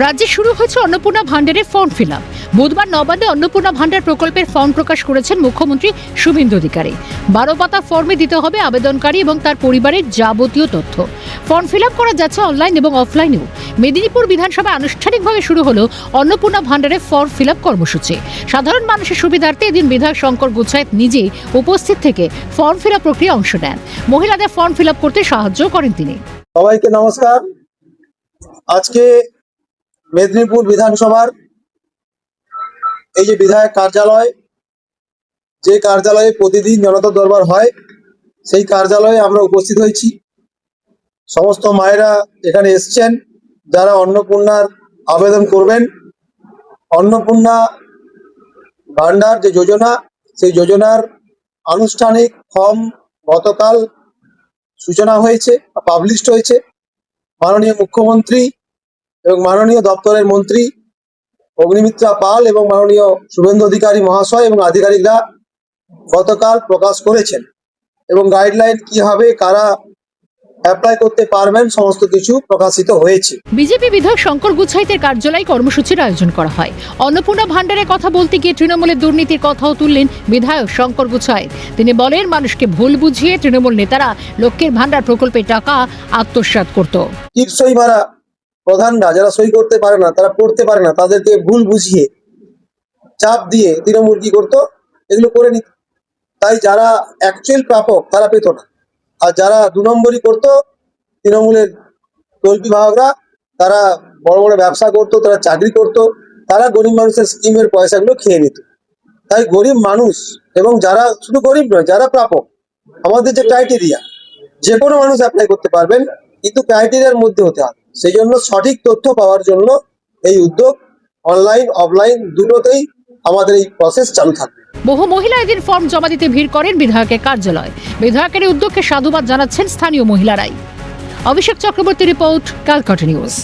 রাজ্যে শুরু হয়েছে অন্নপূর্ণা ভান্ডারের ফর্ম ফিল আপ। বুধবার নবান্নে অন্নপূর্ণা ভান্ডার প্রকল্পের ফর্ম প্রকাশ করেছেন মুখ্যমন্ত্রী শুভেন্দু অধিকারী। 12 পাতা ফর্মে দিতে হবে আবেদনকারী এবং তার পরিবারের যাবতীয় তথ্য। ফর্ম ফিল আপ করা যাচ্ছে অনলাইন এবং অফলাইনেও। মেদিনীপুর বিধানসভায় আনুষ্ঠানিকভাবে শুরু হলো অন্নপূর্ণা ভান্ডারের ফর্ম ফিল আপ কর্মসূচি। সাধারণ মানুষের সুবিধার্থে এদিন বিধায়ক শঙ্কর গুচ্ছায়েত নিজে উপস্থিত থেকে ফর্ম ফিল আপ প্রক্রিয়া অংশ নেন। মহিলাদের ফর্ম ফিল আপ করতে সাহায্য করেন তিনি। সবাইকে নমস্কার। আজকে মেদিনীপুর বিধানসভার এই যে বিধায়ক কার্যালয়, যে কার্যালয়ে প্রতিদিন জনতা দরবার হয়, সেই কার্যালয়ে আমরা উপস্থিত হয়েছি। সমস্ত মায়েরা এখানে এসছেন যারা অন্নপূর্ণার আবেদন করবেন। অন্নপূর্ণা ভান্ডার যে যোজনা, সেই যোজনার আনুষ্ঠানিক ফর্ম গতকাল সূচনা হয়েছে, পাবলিশড হয়েছে। মাননীয় মুখ্যমন্ত্রী এবং মাননীয় দপ্তরের মন্ত্রী অগ্নিমিত্রা পাল এবং মাননীয় শুভেন্দু অধিকারী মহাশয় এবং আধিকারিকরা গতকাল প্রকাশ করেছেন এবং গাইডলাইন কি হবে, কারা অ্যাপ্লাই করতে পারবেন, সমস্ত কিছু প্রকাশিত হয়েছে। বিজেপি বিধায়ক শঙ্কর গুচ্ছায়েতের কার্যালয়ে কর্মসূচির আয়োজন করা হয়। অন্নপূর্ণা ভান্ডারের কথা বলতে গিয়ে তৃণমূলের দুর্নীতির কথাও তুললেন বিধায়ক শঙ্কর গুচ্ছায়েত। তিনি বলেন, মানুষকে ভুল বুঝিয়ে তৃণমূল নেতারা লক্ষ্মীর ভান্ডার প্রকল্পের টাকা আত্মসাৎ করত। টিপসই মারা প্রধানরা যারা সই করতে পারে না, তারা পড়তে পারে না, তাদেরকে ভুল বুঝিয়ে চাপ দিয়ে তৃণমূল কি করতো, এগুলো করে নিত। তাই যারা অ্যাকচুয়াল প্রাপক তারা পেত না, আর যারা 2 নম্বরই করতো তৃণমূলের তল্পি বাহকরা, তারা বড় বড় ব্যবসা করতো, তারা চাকরি করতো, তারা গরিব মানুষের স্কিমের পয়সাগুলো খেয়ে নিত। তাই গরিব মানুষ এবং যারা শুধু গরিব নয়, যারা প্রাপক, আমাদের যে ক্রাইটেরিয়া, যে কোনো মানুষ অ্যাপ্লাই করতে পারবেন, কিন্তু ক্রাইটেরিয়ার মধ্যে হতে হবে। সেই জন্য সঠিক তথ্য পাওয়ার জন্য এই উদ্যোগ অনলাইন অফলাইন দুটোতেই আমাদের এই প্রসেস চালু থাকবে। বহু মহিলা এদিন ফর্ম জমা দিতে ভিড় করেন বিধায়কের কার্যালয়। বিধায়কের এই উদ্যোগকে সাধুবাদ জানাচ্ছেন স্থানীয় মহিলারাই। অভিষেক চক্রবর্তী রিপোর্ট, ক্যালকাটা নিউজ।